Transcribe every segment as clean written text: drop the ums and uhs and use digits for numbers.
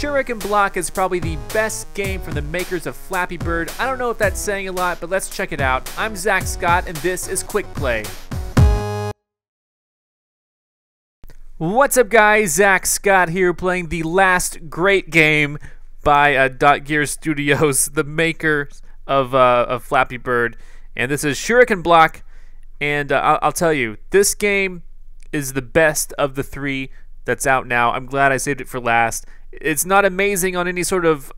Shuriken Block is probably the best game from the makers of Flappy Bird. I don't know if that's saying a lot, but let's check it out. I'm ZackScott, and this is Quick Play. What's up, guys? ZackScott here, playing the last great game by Gear Studios, the makers of Flappy Bird. And this is Shuriken Block, and I'll tell you, this game is the best of the three that's out now. I'm glad I saved it for last. It's not amazing on any sort of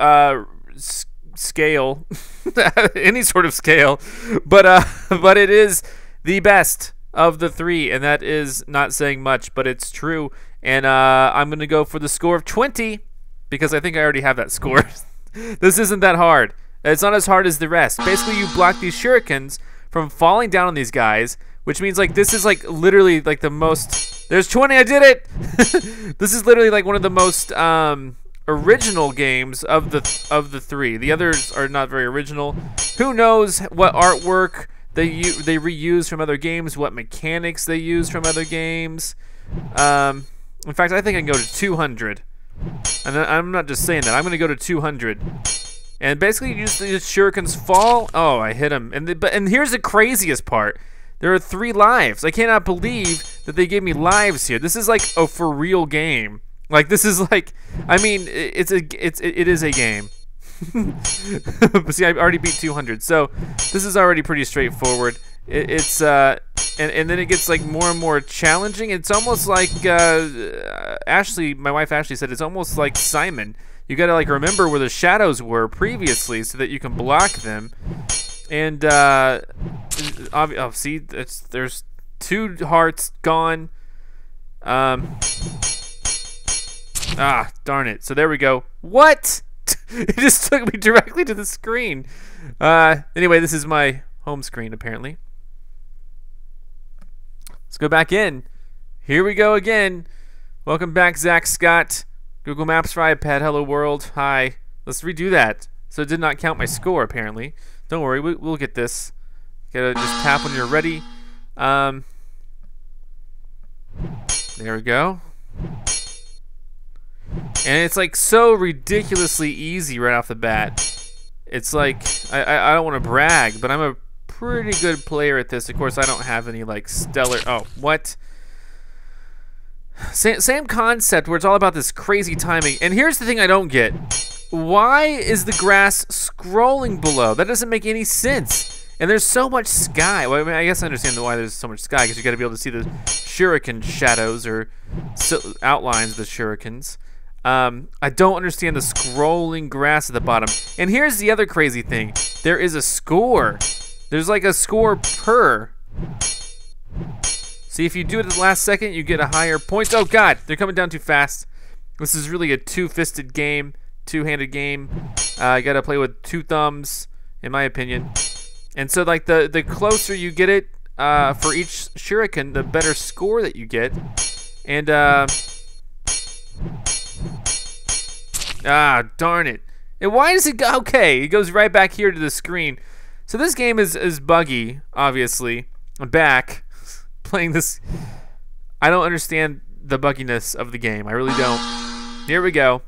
scale, any sort of scale, but it is the best of the three, and that is not saying much, but it's true. And I'm gonna go for the score of 20 because I think I already have that score. This isn't that hard. It's not as hard as the rest. Basically, you block these shurikens from falling down on these guys, which means like this is like literally like the most. There's 20. I did it. This is literally like one of the most original games of the three. The others are not very original. Who knows what artwork they reuse from other games, what mechanics they use from other games. In fact, I think I can go to 200. And I'm not just saying that. I'm going to go to 200. And basically, you just the shurikens fall. Oh, I hit him. And here's the craziest part. There are 3 lives. I cannot believe that they gave me lives here. This is like a for real game. Like this is like, I mean, it is a game. But see, I already beat 200, so this is already pretty straightforward. And then it gets like more and more challenging. It's almost like Ashley, my wife Ashley said, it's almost like Simon. You gotta like remember where the shadows were previously so that you can block them. And oh, see, there's 2 hearts gone. Ah, darn it. So there we go. What? It just took me directly to the screen. Anyway, this is my home screen, apparently. Let's go back in. Here we go again. Welcome back, ZackScott. Google Maps for iPad. Hello, world. Hi. Let's redo that. So it did not count my score, apparently. Don't worry, we'll get this. Gotta just tap when you're ready. There we go. And it's like so ridiculously easy right off the bat. It's like, I don't want to brag, but I'm a pretty good player at this. Of course, I don't have any like stellar, oh, what? Same concept where it's all about this crazy timing. And here's the thing I don't get. Why is the grass scrolling below? That doesn't make any sense. And there's so much sky. Well, I mean, I guess I understand why there's so much sky, because you got to be able to see the shuriken shadows or outlines of the shurikens. I don't understand the scrolling grass at the bottom. And here's the other crazy thing. There is a score. There's like a score per. See, if you do it at the last second, you get a higher point. Oh, God. They're coming down too fast. This is really a two-fisted game. Two-handed game. You gotta play with 2 thumbs, in my opinion. And so, like, the closer you get it for each shuriken, the better score that you get. And ah, darn it! And why does it go? Okay, it goes right back here to the screen. So this game is Buggy, obviously. I'm back playing this. I don't understand the bugginess of the game. I really don't. Here we go.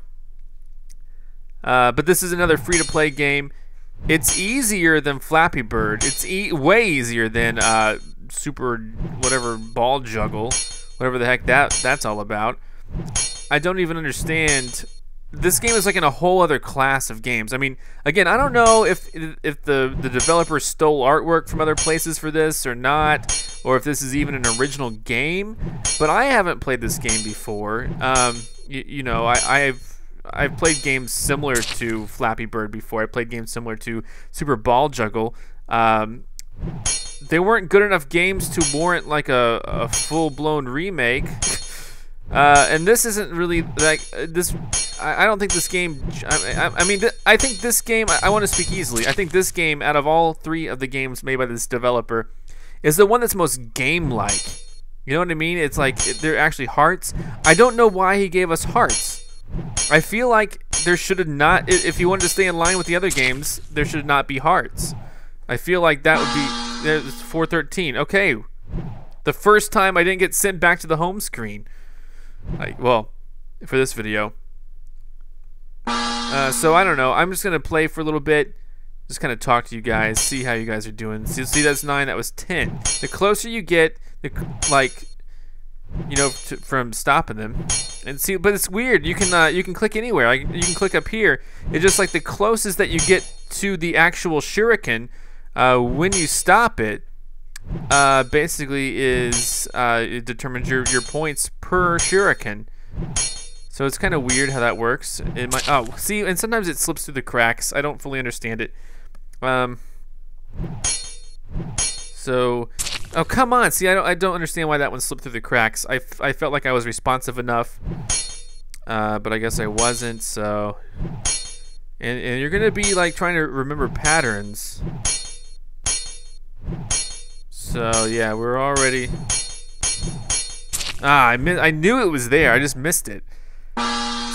But this is another free-to-play game. It's easier than Flappy Bird. It's way easier than Super whatever ball juggle, whatever the heck that's all about. I don't even understand. This game is like in a whole other class of games. I mean, again, I don't know if the developer stole artwork from other places for this or not, or if this is even an original game. But I haven't played this game before. You know, I've played games similar to Flappy Bird before. I played games similar to Super Ball Juggle. They weren't good enough games to warrant like a full-blown remake. And this isn't really like this. I don't think this game. I mean, I think this game. I want to speak easily. I think this game, out of all 3 of the games made by this developer, is the one that's most game-like. You know what I mean? It's like they're actually hearts. I don't know why he gave us hearts. I feel like there should have not. If you wanted to stay in line with the other games, there should not be hearts. I feel like that would be. There's 413. Okay, the first time I didn't get sent back to the home screen. Well, for this video. So I don't know. I'm just gonna play for a little bit, just kind of talk to you guys, see how you guys are doing. See, that's 9. That was 10. The closer you get, from stopping them, and see. But it's weird. You can click anywhere. You can click up here. It's just like the closest that you get to the actual Shuriken when you stop it. Basically is it determines your points per Shuriken. So it's kind of weird how that works. It might, see, and sometimes it slips through the cracks. I don't fully understand it. So, oh come on! See, I don't understand why that one slipped through the cracks. I felt like I was responsive enough, but I guess I wasn't. So, and you're gonna be like trying to remember patterns. So yeah, we're already. I knew it was there. I just missed it.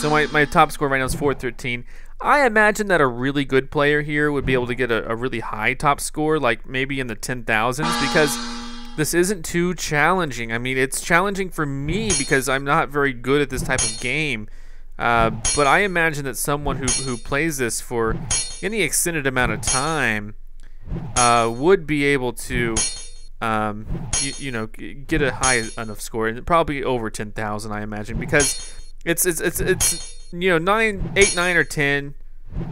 So my top score right now is 413. I imagine that a really good player here would be able to get a really high top score, like maybe in the 10,000s, because this isn't too challenging. I mean, it's challenging for me because I'm not very good at this type of game. But I imagine that someone who plays this for any extended amount of time would be able to get a high enough score, and probably over 10,000, I imagine, because it's 8, 9, or 10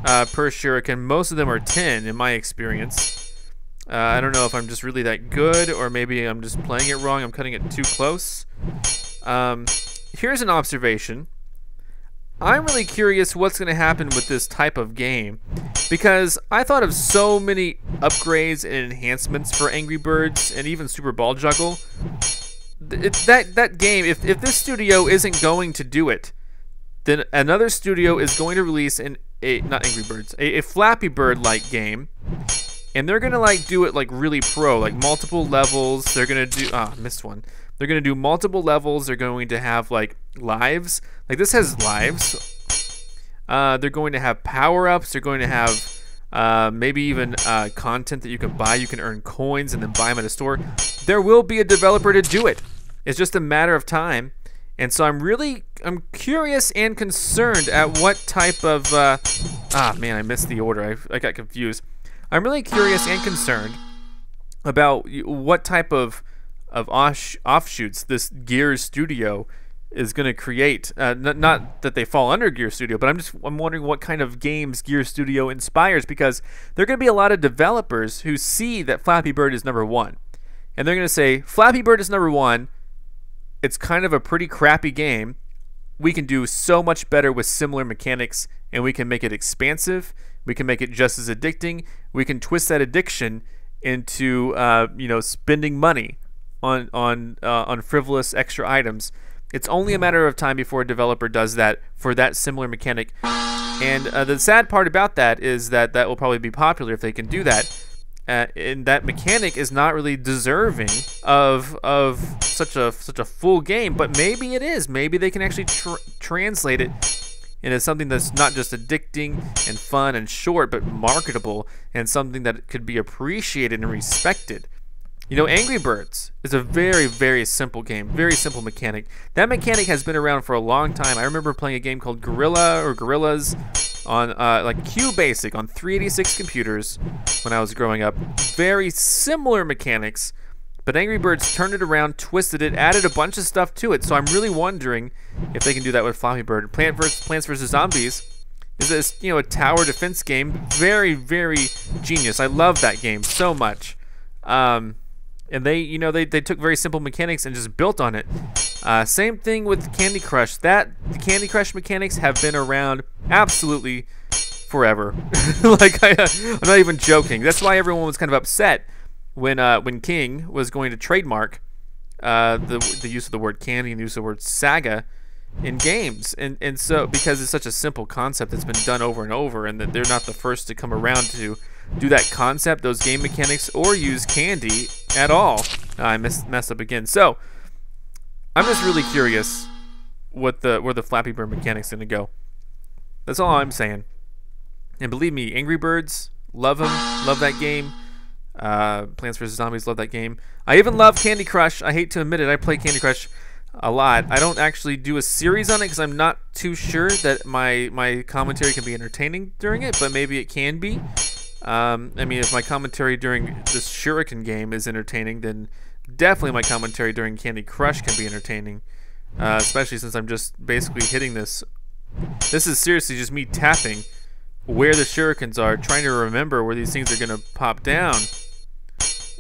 per Shuriken. Most of them are 10 in my experience. I don't know if I'm just really that good, or maybe I'm just playing it wrong. I'm cutting it too close. Here's an observation. I'm really curious what's going to happen with this type of game, because I thought of so many upgrades and enhancements for Angry Birds and even Super Ball Juggle. That game, if this studio isn't going to do it, then another studio is going to release not Angry Birds, a Flappy Bird-like game, and they're gonna do it like really pro, like multiple levels. They're gonna do missed one. They're gonna do multiple levels. They're going to have like lives. Like this has lives. They're going to have power-ups. They're going to have maybe even content that you can buy. You can earn coins and then buy them at a store. There will be a developer to do it. It's just a matter of time. And so I'm curious and concerned at what type of man, I missed the order. I got confused. I'm really curious and concerned about what type of offshoots this Gears studio is going to create. Not that they fall under Gears Studio, but I'm wondering what kind of games Gears Studio inspires, because there are going to be a lot of developers who see that Flappy Bird is #1, and they're going to say Flappy Bird is #1. It's kind of a pretty crappy game. We can do so much better with similar mechanics, and we can make it expansive. We can make it just as addicting. We can twist that addiction into spending money on frivolous extra items. It's only a matter of time before a developer does that for that similar mechanic. And the sad part about that is that will probably be popular if they can do that. And that mechanic is not really deserving of such a full game, but maybe it is. Maybe they can actually translate it into something that's not just addicting and fun and short, but marketable, and something that could be appreciated and respected. Angry Birds is a very, very simple game, very simple mechanic. That mechanic has been around for a long time. I remember playing a game called Gorillas on like QBasic on 386 computers when I was growing up. Very similar mechanics, but Angry Birds turned it around, twisted it, added a bunch of stuff to it. So I'm really wondering if they can do that with Flappy Bird. Plants vs. Zombies is a tower defense game. Very, very genius. I love that game so much. And they took very simple mechanics and just built on it. Same thing with Candy Crush. The Candy Crush mechanics have been around absolutely forever. I'm not even joking. That's why everyone was kind of upset when King was going to trademark the use of the word candy and the use of the word saga in games, and so because it's such a simple concept that's been done over and over, and that they're not the first to come around to do that concept, those game mechanics, or use candy at all. I messed up again. So I'm just really curious where the Flappy Bird mechanics gonna go. That's all I'm saying. And believe me, Angry Birds, love them, love that game. Plants vs. Zombies, love that game. I even love Candy Crush. I hate to admit it, I play Candy Crush. a lot. I don't actually do a series on it because I'm not too sure that my commentary can be entertaining during it, but maybe it can be. I mean, if my commentary during this Shuriken game is entertaining, then definitely my commentary during Candy Crush can be entertaining, especially since I'm just basically hitting this. This is seriously just me tapping where the shurikens are, trying to remember where these things are going to pop down.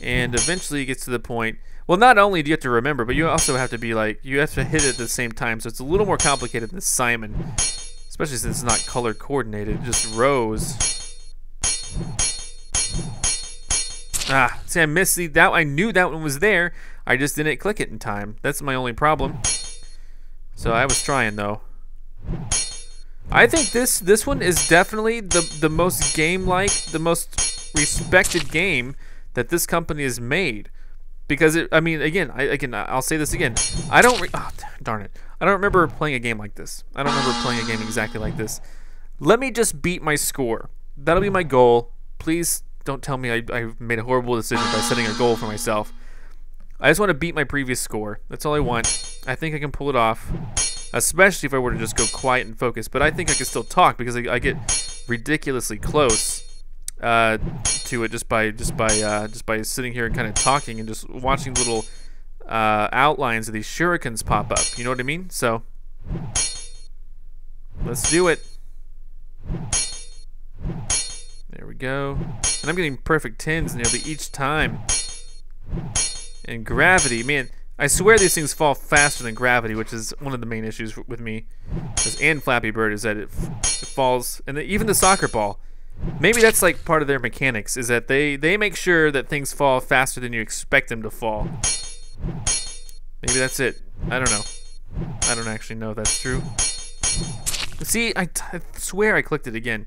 And eventually it gets to the point, well, not only do you have to remember, but you also have to be like, you have to hit it at the same time, so it's a little more complicated than Simon, especially since it's not color coordinated, just rows. Ah, see, I missed that. I knew that one was there, I just didn't click it in time. That's my only problem. So I was trying, though. I think this one is definitely the most game-like, the most respected game that this company has made, because I mean, again, I'll say this again. Oh, darn it! I don't remember playing a game like this. I don't remember playing a game exactly like this. Let me just beat my score. That'll be my goal. Please don't tell me I made a horrible decision by setting a goal for myself. I just want to beat my previous score. That's all I want. I think I can pull it off. Especially if I were to just go quiet and focus, but I think I can still talk because I get ridiculously close to it just by sitting here and kind of talking and just watching little outlines of these shurikens pop up. You know what I mean? So let's do it. There we go. And I'm getting perfect 10s nearly each time. And gravity, man. I swear these things fall faster than gravity, which is one of the main issues with me. And Flappy Bird is that it falls, and even the soccer ball. Maybe that's like part of their mechanics, is that they make sure that things fall faster than you expect them to fall. Maybe that's it. I don't know. I don't actually know if that's true. See, I swear I clicked it again.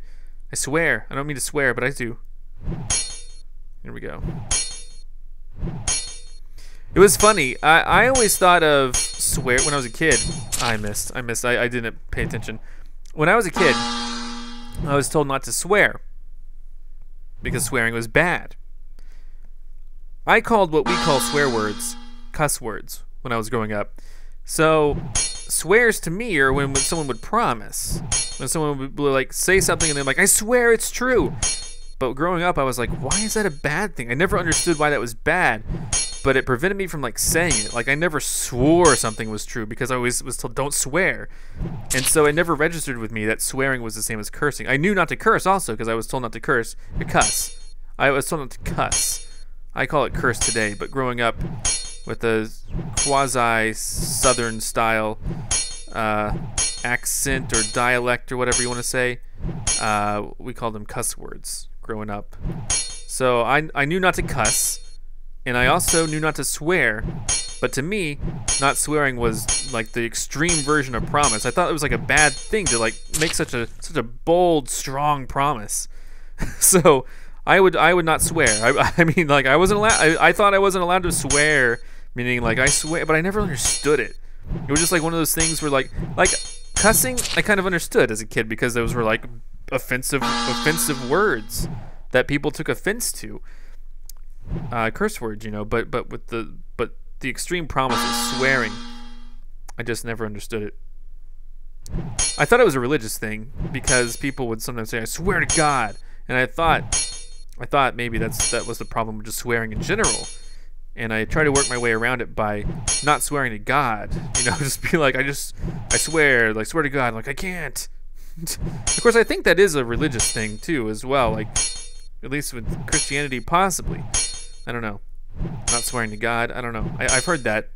I swear. I don't mean to swear, but I do. Here we go. It was funny. I always thought of swear when I was a kid. I missed. I didn't pay attention. When I was a kid, I was told not to swear because swearing was bad. I called what we call swear words cuss words when I was growing up. So swears to me are when someone would promise. When someone would like say something and they're like, I swear it's true. But growing up, I was like, why is that a bad thing? I never understood why that was bad. But it prevented me from like saying it. Like I never swore something was true because I always was told don't swear. And so it never registered with me that swearing was the same as cursing. I knew not to curse also because I was told not to cuss. I was told not to cuss. I call it curse today, but growing up with the quasi-southern style accent or dialect or whatever you want to say, we called them cuss words growing up. So I knew not to cuss. And I also knew not to swear, but to me, not swearing was like the extreme version of promise. I thought it was like a bad thing to like make such a bold, strong promise. So I would not swear. I mean, like I wasn't allowed. I thought I wasn't allowed to swear, meaning like I swear, but I never understood it. It was just like one of those things where like cussing, I kind of understood as a kid because those were like offensive words that people took offense to. Curse words, you know, but the extreme promise of swearing, I just never understood it. I thought it was a religious thing because people would sometimes say, "I swear to God," and I thought maybe that was the problem with just swearing in general. And I try to work my way around it by not swearing to God, you know, just be like, I swear, like swear to God, like I can't. Of course, I think that is a religious thing too, as well, like at least with Christianity, possibly. I don't know. Not swearing to God. I don't know. I've heard that.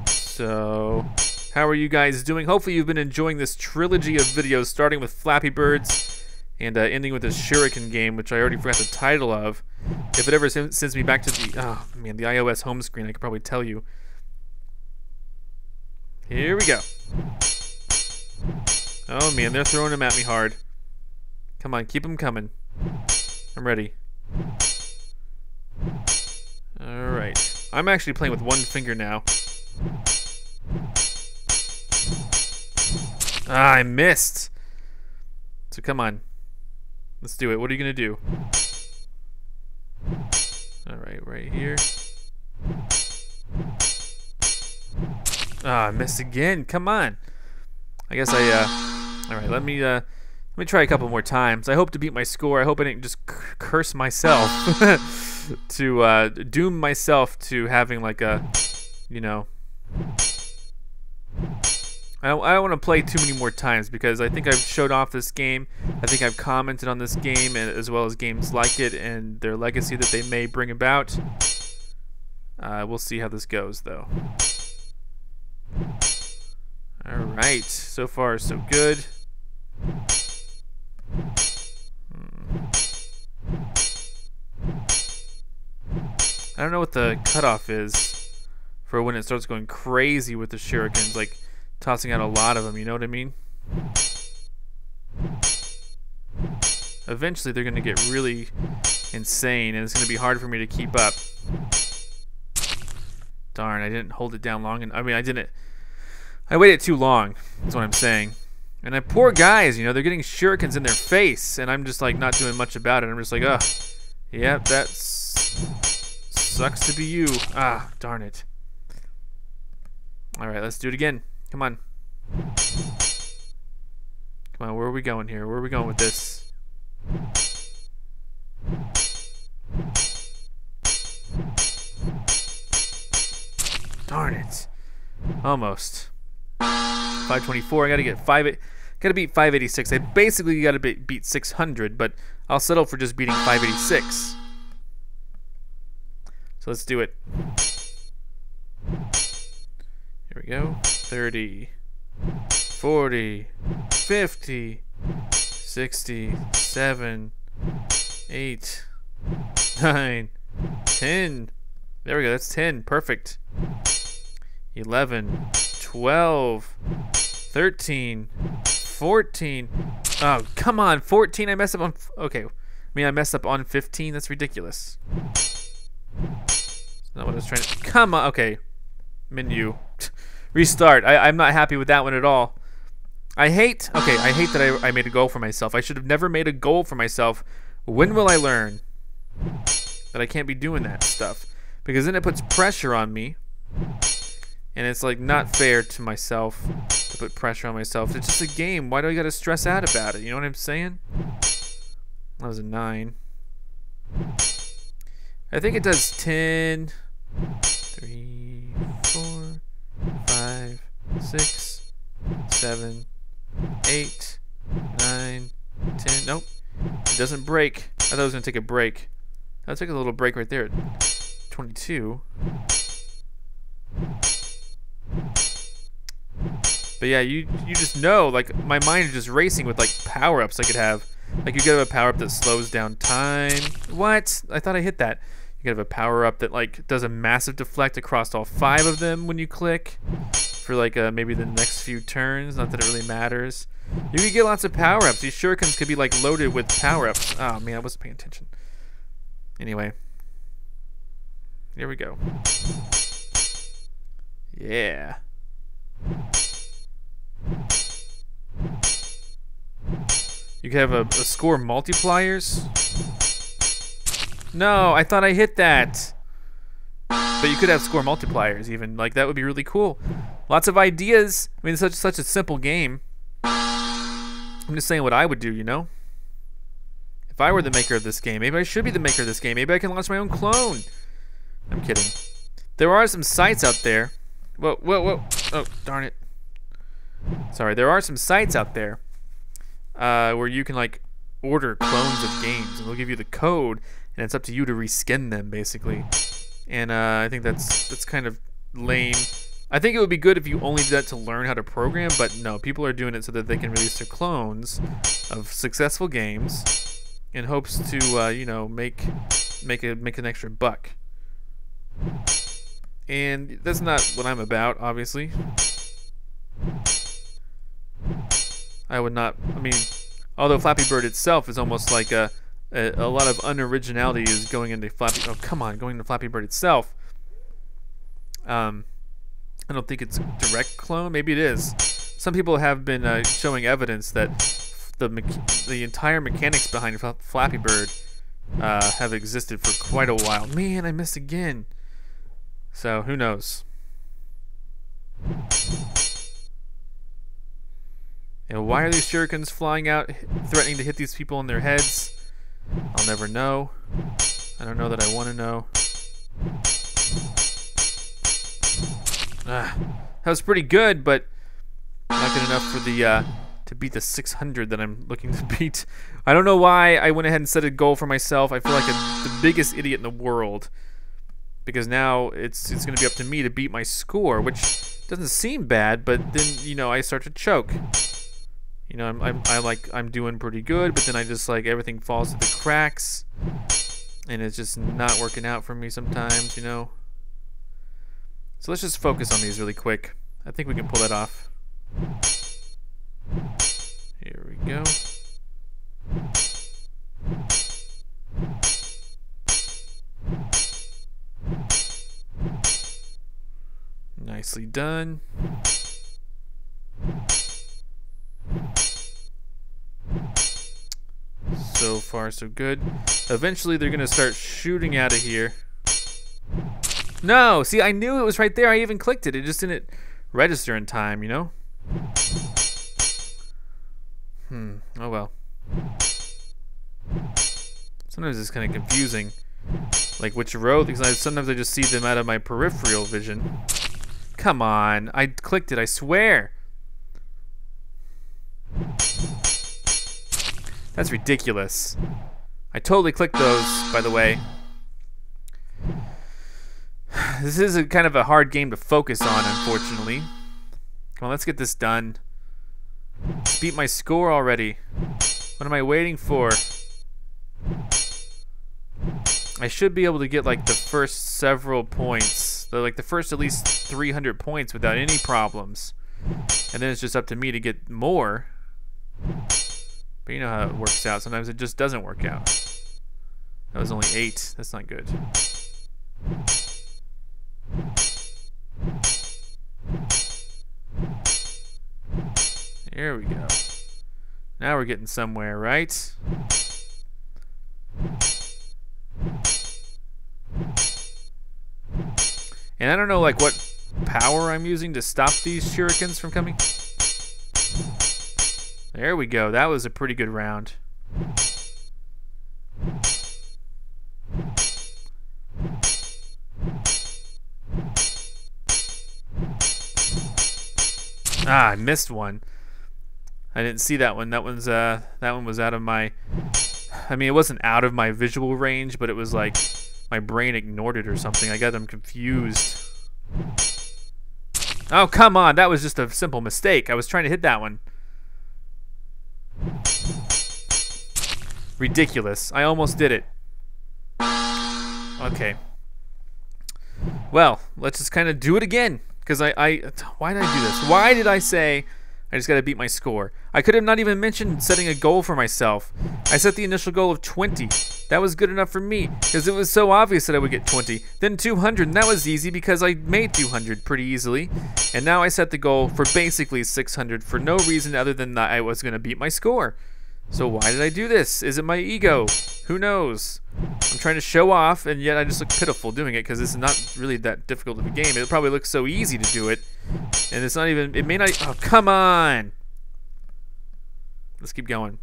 So, how are you guys doing? Hopefully you've been enjoying this trilogy of videos, starting with Flappy Birds and ending with this Shuriken game, which I already forgot the title of. If it ever sends me back to the the iOS home screen, I could probably tell you. Here we go. Oh man, they're throwing them at me hard. Come on, keep them coming. I'm ready. Alright. I'm actually playing with one finger now. Ah, I missed. So come on. Let's do it. What are you going to do? Alright, right here. Ah, I missed again. Come on. I guess all right, let me try a couple more times. I hope to beat my score. I hope I didn't just curse myself to doom myself to having like a, you know. I don't want to play too many more times because I think I've showed off this game. I think I've commented on this game and as well as games like it and their legacy that they may bring about. We'll see how this goes though. Alright, so far so good. I don't know what the cutoff is for when it starts going crazy with the shurikens, like tossing out a lot of them, you know what I mean? Eventually they're going to get really insane and it's going to be hard for me to keep up. Darn, I didn't hold it down long. I mean, I waited too long, that's what I'm saying. And the poor guys, you know, they're getting shurikens in their face and I'm just like not doing much about it. I'm just like, oh, yep, that sucks to be you. Ah, darn it. Alright, let's do it again. Come on. Come on, where are we going here? Where are we going with this? Darn it. Almost. 524. I gotta get gotta beat 586. I basically gotta beat 600, but I'll settle for just beating 586. So let's do it. Here we go. 30, 40, 50, 60, 7, 8, 9, 10. There we go. That's 10. Perfect. 11, 12, 13, 14. Oh, come on. 14. I messed up on... Okay. I mean, I messed up on 15. That's ridiculous. That's not what I was trying to... Come on. Okay. Menu. Restart. I'm not happy with that one at all. I hate that I made a goal for myself. I should have never made a goal for myself. When will I learn that I can't be doing that stuff? Because then it puts pressure on me. And it's like not fair to myself to put pressure on myself. It's just a game. Why do I gotta stress out about it? You know what I'm saying? That was a 9. I think it does 10, 3, 4, 5, 6, 7, 8, 9, 10. Nope. It doesn't break. I thought it was going to take a break. I'll take a little break right there at 22. But yeah, you just know, like, my mind is just racing with, like, power-ups I could have. Like, you could have a power-up that slows down time. What? I thought I hit that. You could have a power-up that, like, does a massive deflect across all 5 of them when you click. For, like, maybe the next few turns. Not that it really matters. You could get lots of power-ups. These shurikens could be, like, loaded with power-ups. Oh, man, I wasn't paying attention. Anyway. Here we go. Yeah. You could have a score multipliers. No, I thought I hit that. But you could have score multipliers even. Like, that would be really cool. Lots of ideas. I mean, it's such a simple game. I'm just saying what I would do, you know? If I were the maker of this game, maybe I should be the maker of this game. Maybe I can launch my own clone. I'm kidding. There are some sites out there. Whoa, whoa, whoa. Oh, darn it. Sorry, there are some sites out there where you can, like, order clones of games, and they'll give you the code, and it's up to you to reskin them, basically. And I think that's kind of lame. I think it would be good if you only did that to learn how to program, but no, people are doing it so that they can release their clones of successful games in hopes to, you know, make an extra buck. And that's not what I'm about, obviously. I would not. I mean, although Flappy Bird itself is almost like a lot of unoriginality is going into Flappy. Oh, come on, going into Flappy Bird itself. I don't think it's a direct clone. Maybe it is. Some people have been showing evidence that the entire mechanics behind Flappy Bird have existed for quite a while. Man, I missed again. So who knows? And why are these shurikens flying out, threatening to hit these people in their heads? I'll never know. I don't know that I want to know. That was pretty good, but not good enough for the to beat the 600 that I'm looking to beat. I don't know why I went ahead and set a goal for myself. I feel like the biggest idiot in the world, because now it's going to be up to me to beat my score, which doesn't seem bad, but then, you know, I start to choke. You know, I'm doing pretty good, but then I just, like, everything falls through the cracks, and it's just not working out for me sometimes, you know. So let's just focus on these really quick. I think we can pull that off. Here we go. Nicely done. So far, so good. Eventually, they're going to start shooting out of here. No! See, I knew it was right there. I even clicked it. It just didn't register in time, you know? Oh well. Sometimes it's kind of confusing. Like which row, because sometimes I just see them out of my peripheral vision. Come on. I clicked it, I swear. That's ridiculous. I totally clicked those, by the way. This is a kind of a hard game to focus on, unfortunately. Come on, let's get this done. Beat my score already. What am I waiting for? I should be able to get like the first several points. Like the first at least 300 points without any problems. And then it's just up to me to get more. But you know how it works out. Sometimes it just doesn't work out. That was only 8. That's not good. There we go. Now we're getting somewhere, right? And I don't know like what power I'm using to stop these shurikens from coming. There we go. That was a pretty good round. Ah, I missed one. I didn't see that one. That one was out of my, I mean, it wasn't out of my visual range, but it was like my brain ignored it or something. I got them confused. Oh, come on. That was just a simple mistake. I was trying to hit that one. Ridiculous. I almost did it. Okay. Well, let's just kind of do it again. Because why did I do this? Why did I say I just got to beat my score? I could have not even mentioned setting a goal for myself. I set the initial goal of 20. That was good enough for me because it was so obvious that I would get 20. Then 200, and that was easy because I made 200 pretty easily. And now I set the goal for basically 600 for no reason other than that I was going to beat my score. So why did I do this? Is it my ego? Who knows? I'm trying to show off, and yet I just look pitiful doing it because it's not really that difficult of a game. It probably looks so easy to do it, and it's not even. It may not. Oh, come on! Let's keep going.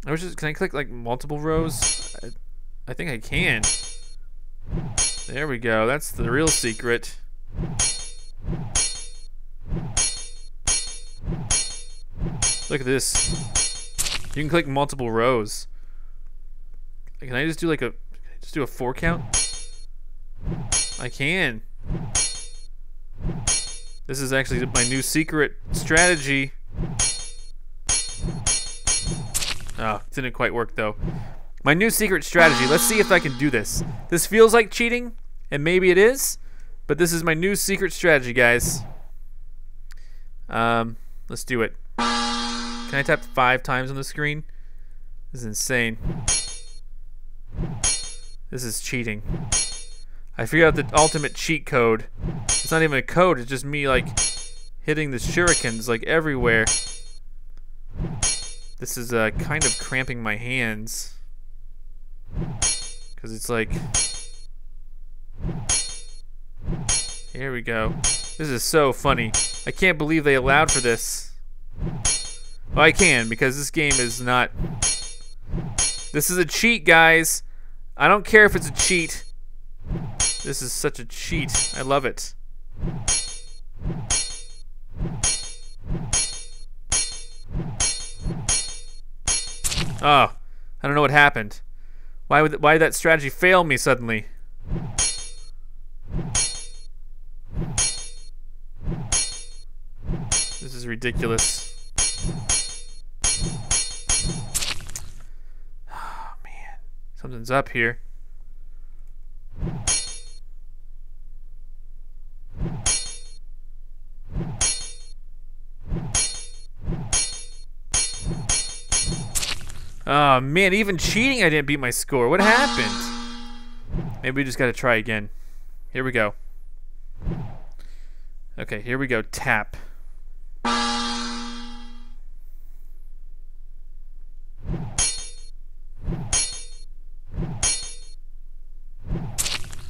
I was just. Can I click like multiple rows? I think I can. There we go. That's the real secret. Look at this. You can click multiple rows. Can I just do like a 4 count? I can. This is actually my new secret strategy. Oh, it didn't quite work though. My new secret strategy. Let's see if I can do this. This feels like cheating, and maybe it is, but this is my new secret strategy, guys. Let's do it. Can I tap 5 times on the screen? This is insane. This is cheating. I figured out the ultimate cheat code. It's not even a code, it's just me like hitting the shurikens like everywhere. This is kind of cramping my hands. Because it's like... Here we go. This is so funny. I can't believe they allowed for this. Well, I can, because this game is not... This is a cheat, guys. I don't care if it's a cheat. This is such a cheat. I love it. Oh, I don't know what happened. Why did that strategy fail me suddenly? This is ridiculous. Oh man, something's up here. Oh man, even cheating I didn't beat my score. What happened? Maybe we just gotta try again. Here we go. Okay, here we go. Tap.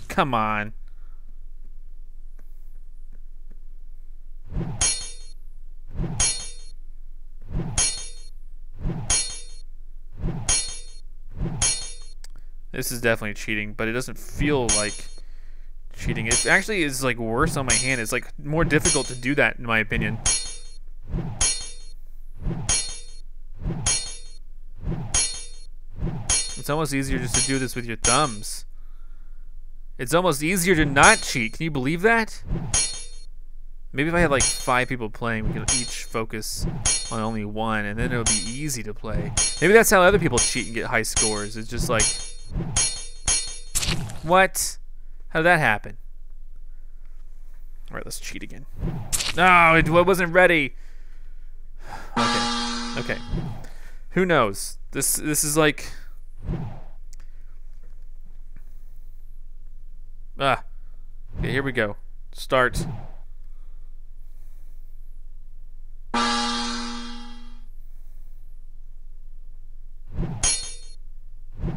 Come on. This is definitely cheating, but it doesn't feel like cheating. It actually is like worse on my hand. It's like more difficult to do that in my opinion. It's almost easier just to do this with your thumbs. It's almost easier to not cheat. Can you believe that? Maybe if I had like 5 people playing, we could each focus on only one, and then it would be easy to play. Maybe that's how other people cheat and get high scores. It's just like... What? How did that happen? Alright, let's cheat again. No, it wasn't ready. Okay. Okay. Who knows? This is like... Ah. Okay, here we go. Start.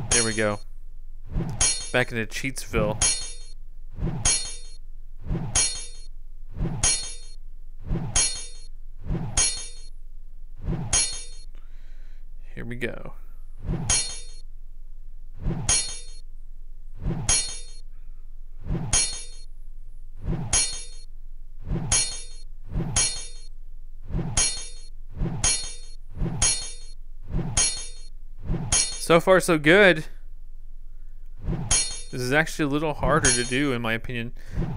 There we go. Back into Cheatsville. Here we go. So far, so good. This is actually a little harder to do, in my opinion.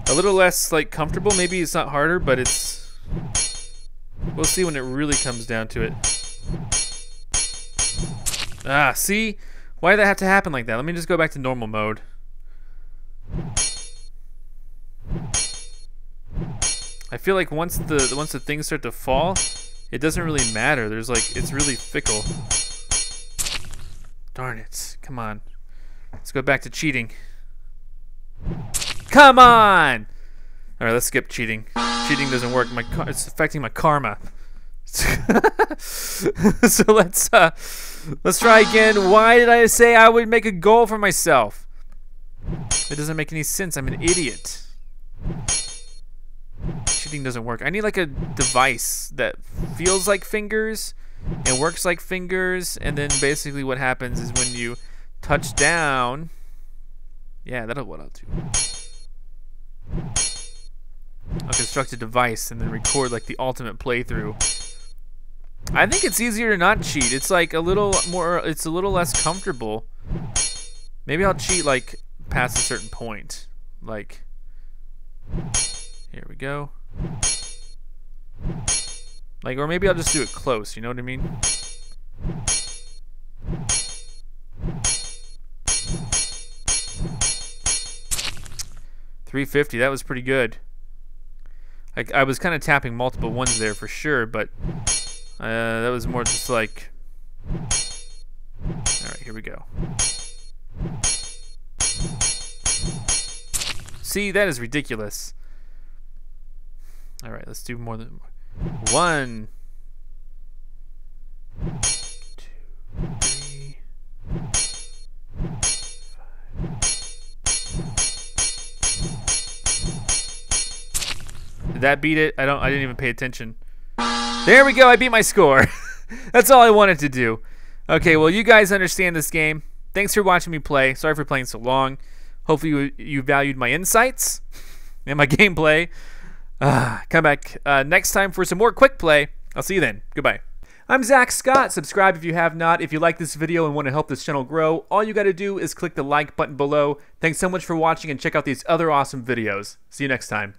A little less, like, comfortable. Maybe it's not harder, but it's... We'll see when it really comes down to it. Ah, see? Why did that have to happen like that? Let me just go back to normal mode. I feel like once the things start to fall, it doesn't really matter. There's like, it's really fickle. Darn it. Come on. Let's go back to cheating. Come on! Alright, let's skip cheating. Cheating doesn't work. It's affecting my karma. So let's try again. Why did I say I would make a goal for myself? It doesn't make any sense. I'm an idiot. Cheating doesn't work. I need like a device that feels like fingers and works like fingers, and then basically what happens is when you touch down, yeah, that'll what I'll do. I'll construct a device and then record like the ultimate playthrough. I think it's easier to not cheat. It's like a little more, it's a little less comfortable. Maybe I'll cheat like past a certain point. Like, here we go. Like, or maybe I'll just do it close, you know what I mean? $350, that was pretty good. I was kind of tapping multiple ones there for sure, but that was more just like... Alright, here we go. See, that is ridiculous. Alright, let's do more than... 1, 2, 3, 5, Did that beat it? I didn't even pay attention. There we go. I beat my score. That's all I wanted to do. Okay, well, you guys understand this game. Thanks for watching me play. Sorry for playing so long. Hopefully you valued my insights and my gameplay. Come back next time for some more quick play. I'll see you then. Goodbye. I'm ZackScott. Subscribe if you have not. If you like this video and want to help this channel grow, all you got to do is click the like button below. Thanks so much for watching, and check out these other awesome videos. See you next time.